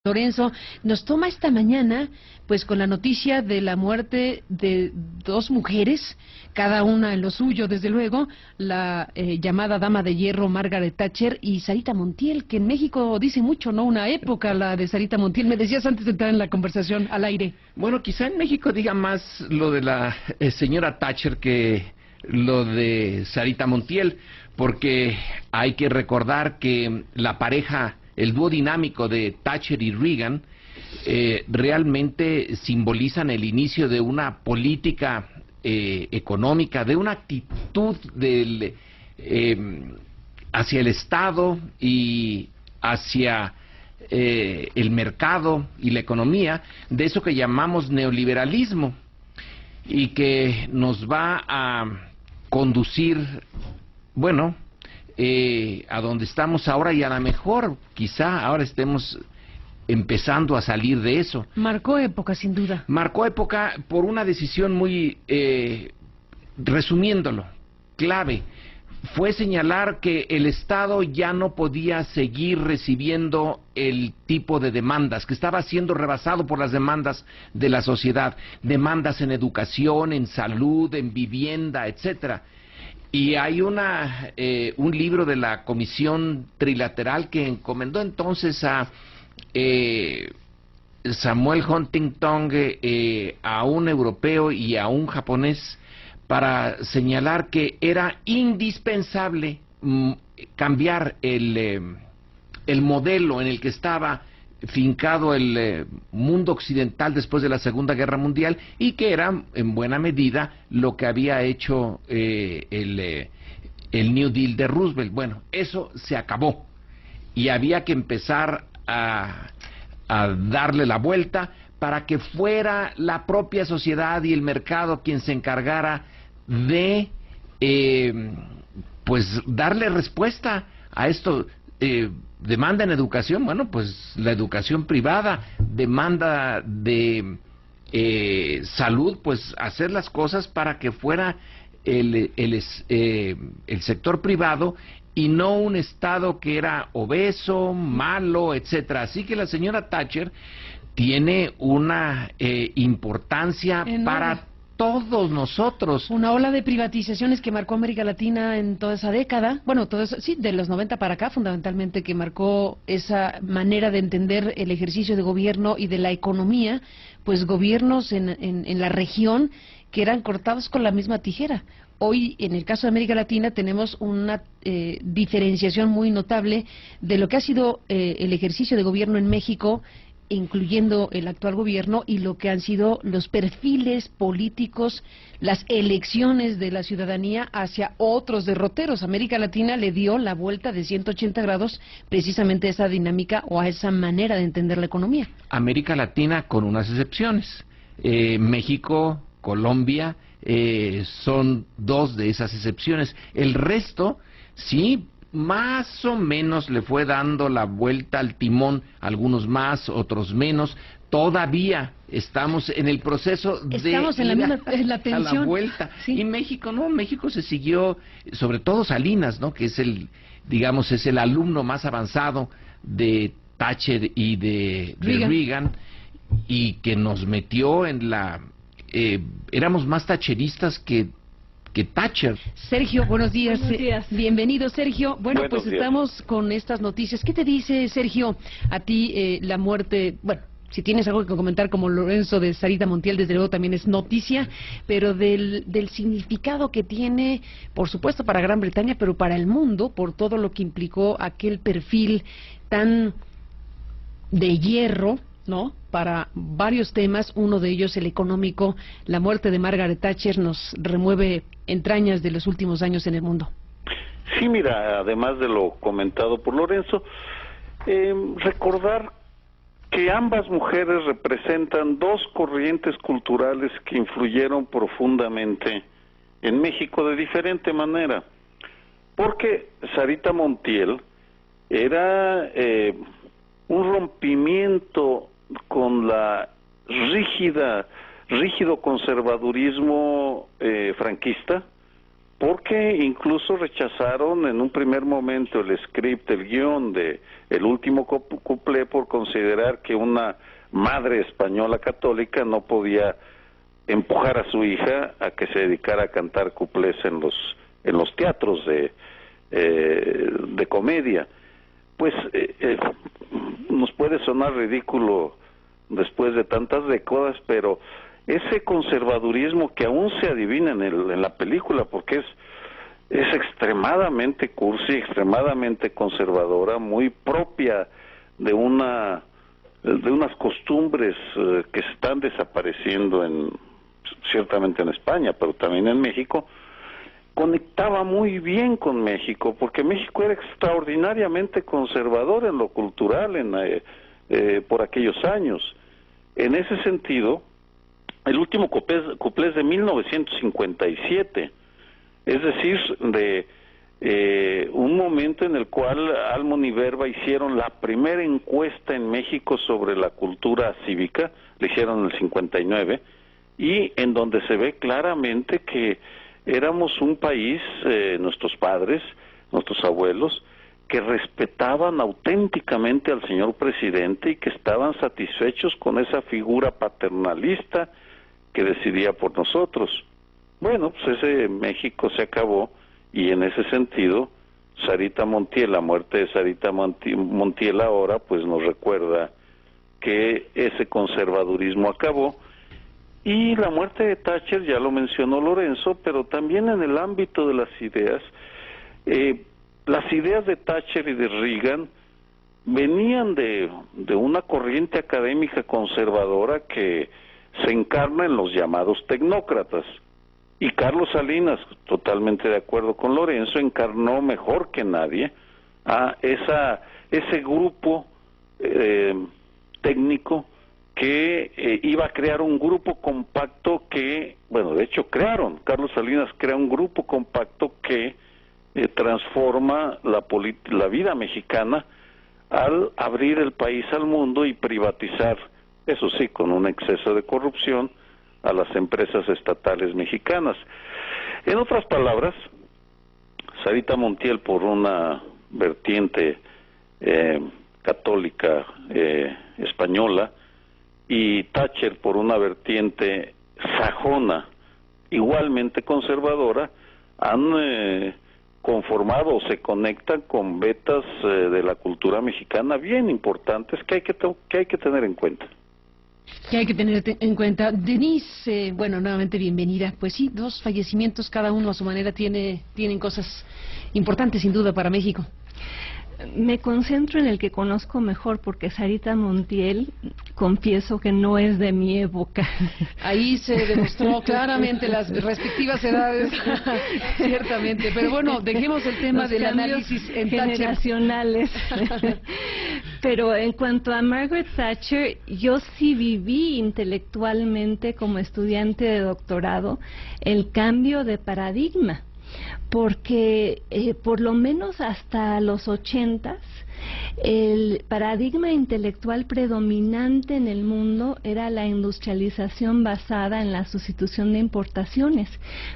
Lorenzo nos toma esta mañana pues con la noticia de la muerte de dos mujeres, cada una en lo suyo, desde luego, la llamada Dama de Hierro Margaret Thatcher y Sarita Montiel, que en México dice mucho, ¿no? Una época la de Sarita Montiel. Me decías antes de entrar en la conversación al aire. Bueno, quizá en México diga más lo de la señora Thatcher que lo de Sarita Montiel, porque hay que recordar que la pareja, el dúo dinámico de Thatcher y Reagan, realmente simbolizan el inicio de una política económica, de una actitud hacia el Estado y hacia el mercado y la economía, de eso que llamamos neoliberalismo, y que nos va a conducir, bueno, a donde estamos ahora, y a lo mejor quizá ahora estemos empezando a salir de eso. Marcó época, sin duda. Marcó época por una decisión muy, resumiéndolo, clave. Fue señalar que el Estado ya no podía seguir recibiendo el tipo de demandas, que estaba siendo rebasado por las demandas de la sociedad, demandas en educación, en salud, en vivienda, etcétera. Y hay un libro de la Comisión Trilateral que encomendó entonces a Samuel Huntington, a un europeo y a un japonés, para señalar que era indispensable cambiar el modelo en el que estaba fincado el mundo occidental después de la Segunda Guerra Mundial, y que era en buena medida lo que había hecho el New Deal de Roosevelt. Bueno, eso se acabó y había que empezar a darle la vuelta para que fuera la propia sociedad y el mercado quien se encargara de pues darle respuesta a esto. Demanda en educación, bueno, pues la educación privada, demanda de salud, pues hacer las cosas para que fuera el sector privado y no un Estado que era obeso, malo, etcétera. Así que la señora Thatcher tiene una importancia enorme para todos nosotros. Una ola de privatizaciones que marcó América Latina en toda esa década, bueno, todo eso, sí, de los 90 para acá, fundamentalmente, que marcó esa manera de entender el ejercicio de gobierno y de la economía, pues gobiernos en la región que eran cortados con la misma tijera. Hoy, en el caso de América Latina, tenemos una diferenciación muy notable de lo que ha sido el ejercicio de gobierno en México, incluyendo el actual gobierno, y lo que han sido los perfiles políticos, las elecciones de la ciudadanía hacia otros derroteros. América Latina le dio la vuelta de 180 grados precisamente a esa dinámica o a esa manera de entender la economía. América Latina con unas excepciones. México, Colombia, son dos de esas excepciones. El resto, sí, más o menos le fue dando la vuelta al timón, algunos más, otros menos. Todavía estamos en el proceso estamos en la tensión, a la vuelta. Sí. Y México no, México se siguió, sobre todo Salinas, ¿no? Que es digamos, es el alumno más avanzado de Thatcher y de Reagan, y que nos metió en éramos más thatcheristas que Thatcher. Sergio, buenos días. Buenos días. Bienvenido, Sergio. Bueno, buenos pues días. Estamos con estas noticias. ¿Qué te dice, Sergio, a ti la muerte? Bueno, si tienes algo que comentar como Lorenzo, de Sarita Montiel, desde luego también es noticia, pero del significado que tiene, por supuesto, para Gran Bretaña, pero para el mundo, por todo lo que implicó aquel perfil tan de hierro, ¿no? Para varios temas, uno de ellos el económico. La muerte de Margaret Thatcher nos remueve entrañas de los últimos años en el mundo. Sí, mira, además de lo comentado por Lorenzo, recordar que ambas mujeres representan dos corrientes culturales que influyeron profundamente en México de diferente manera, porque Sarita Montiel era un rompimiento con la rígido conservadurismo franquista, porque incluso rechazaron en un primer momento el script, el guión de El último cuplé, por considerar que una madre española católica no podía empujar a su hija a que se dedicara a cantar cuplés en los teatros de comedia. Pues nos puede sonar ridículo después de tantas décadas, pero ese conservadurismo que aún se adivina en la película, porque es extremadamente cursi, extremadamente conservadora, muy propia de unas costumbres que están desapareciendo ciertamente en España, pero también en México. Conectaba muy bien con México, porque México era extraordinariamente conservador en lo cultural por aquellos años. En ese sentido, el último cuplé es de 1957, es decir, de un momento en el cual Almon y Verba hicieron la primera encuesta en México sobre la cultura cívica, la hicieron en el 59, y en donde se ve claramente que éramos un país, nuestros padres, nuestros abuelos, que respetaban auténticamente al señor presidente y que estaban satisfechos con esa figura paternalista que decidía por nosotros. Bueno, pues ese México se acabó, y en ese sentido Sarita Montiel, la muerte de Sarita Montiel ahora pues nos recuerda que ese conservadurismo acabó. Y la muerte de Thatcher, ya lo mencionó Lorenzo, pero también en el ámbito de las ideas de Thatcher y de Reagan venían de una corriente académica conservadora que se encarna en los llamados tecnócratas. Y Carlos Salinas, totalmente de acuerdo con Lorenzo, encarnó mejor que nadie a ese grupo técnico que iba a crear un grupo compacto que, bueno, de hecho Carlos Salinas crea un grupo compacto que transforma la vida mexicana al abrir el país al mundo y privatizar, eso sí, con un exceso de corrupción, a las empresas estatales mexicanas. En otras palabras, Sarita Montiel, por una vertiente católica española, y Thatcher por una vertiente sajona, igualmente conservadora, han conformado o se conectan con vetas de la cultura mexicana bien importantes que hay que tener en cuenta. Que hay que tener en cuenta. Denise, bueno, nuevamente bienvenida. Pues sí, dos fallecimientos, cada uno a su manera tienen cosas importantes sin duda para México. Me concentro en el que conozco mejor, porque Sarita Montiel, confieso que no es de mi época. Ahí se demostró claramente las respectivas edades, ciertamente. Pero bueno, dejemos el tema del análisis en generacionales. Pero en cuanto a Margaret Thatcher, yo sí viví intelectualmente como estudiante de doctorado el cambio de paradigma. Porque por lo menos hasta los 80s el paradigma intelectual predominante en el mundo era la industrialización basada en la sustitución de importaciones,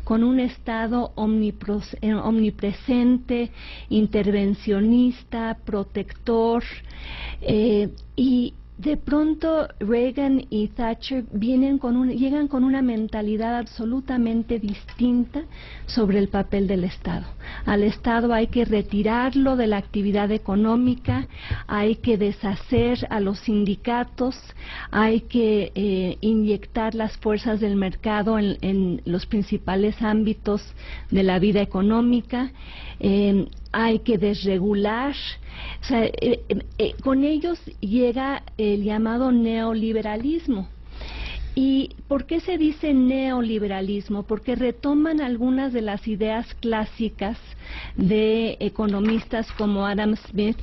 con un Estado omnipresente, intervencionista, protector, y de pronto Reagan y Thatcher llegan con una mentalidad absolutamente distinta sobre el papel del Estado. Al Estado hay que retirarlo de la actividad económica, hay que deshacer a los sindicatos, hay que inyectar las fuerzas del mercado en los principales ámbitos de la vida económica, hay que desregular. O sea, con ellos llega el llamado neoliberalismo. ¿Y por qué se dice neoliberalismo? Porque retoman algunas de las ideas clásicas de economistas como Adam Smith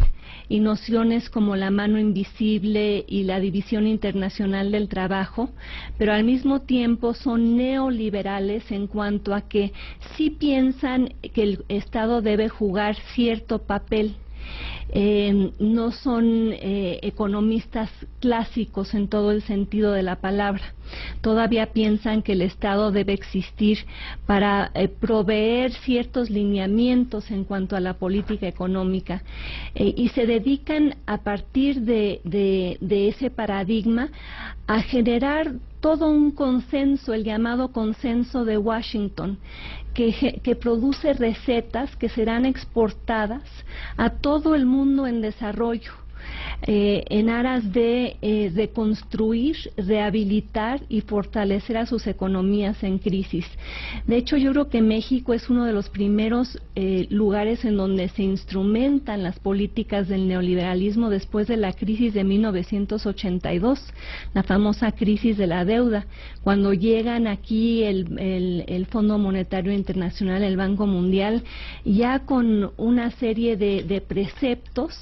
y nociones como la mano invisible y la división internacional del trabajo, pero al mismo tiempo son neoliberales en cuanto a que sí piensan que el Estado debe jugar cierto papel no son economistas clásicos en todo el sentido de la palabra. Todavía piensan que el Estado debe existir para proveer ciertos lineamientos en cuanto a la política económica, y se dedican a partir de ese paradigma a generar todo un consenso, el llamado consenso de Washington, que produce recetas que serán exportadas a todo el mundo en desarrollo, en aras de construir, rehabilitar y fortalecer a sus economías en crisis. De hecho, yo creo que México es uno de los primeros lugares en donde se instrumentan las políticas del neoliberalismo después de la crisis de 1982, la famosa crisis de la deuda, cuando llegan aquí el Fondo Monetario Internacional, el Banco Mundial, ya con una serie de preceptos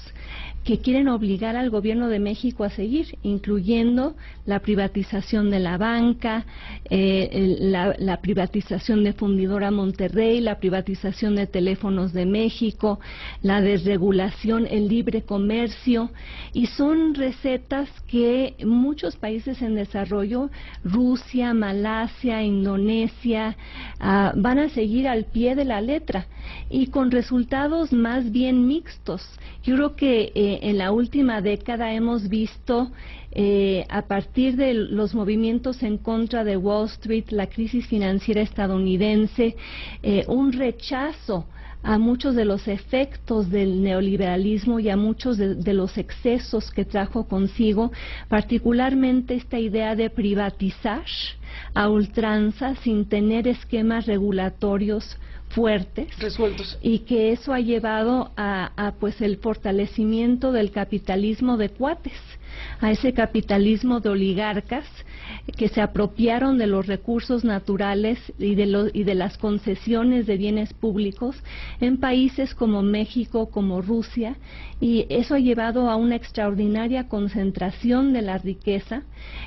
que quieren obligar al gobierno de México a seguir, incluyendo la privatización de la banca, la privatización de Fundidora Monterrey, la privatización de Teléfonos de México, la desregulación, el libre comercio, y son recetas que muchos países en desarrollo, Rusia, Malasia, Indonesia, van a seguir al pie de la letra, y con resultados más bien mixtos. Yo creo que en la última década hemos visto, a partir de los movimientos en contra de Wall Street, la crisis financiera estadounidense, un rechazo a muchos de los efectos del neoliberalismo y a muchos de los excesos que trajo consigo, particularmente esta idea de privatizar a ultranza sin tener esquemas regulatorios fuertes, resueltos, y que eso ha llevado a pues el fortalecimiento del capitalismo de cuates, a ese capitalismo de oligarcas que se apropiaron de los recursos naturales y de las concesiones de bienes públicos en países como México, como Rusia, y eso ha llevado a una extraordinaria concentración de la riqueza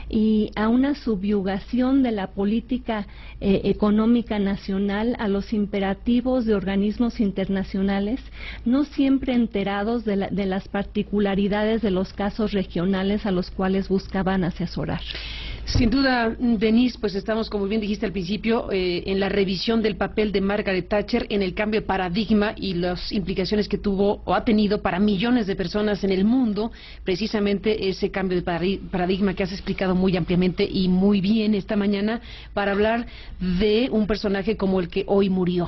y a una subyugación de la política económica nacional a los imperativos de organismos internacionales, no siempre enterados de las particularidades de los casos regionales a los cuales buscaban asesorar. Sin duda, Denise, pues estamos, como bien dijiste al principio, en la revisión del papel de Margaret Thatcher en el cambio de paradigma y las implicaciones que tuvo o ha tenido para millones de personas en el mundo, precisamente ese cambio de paradigma que has explicado muy ampliamente y muy bien esta mañana, para hablar de un personaje como el que hoy murió.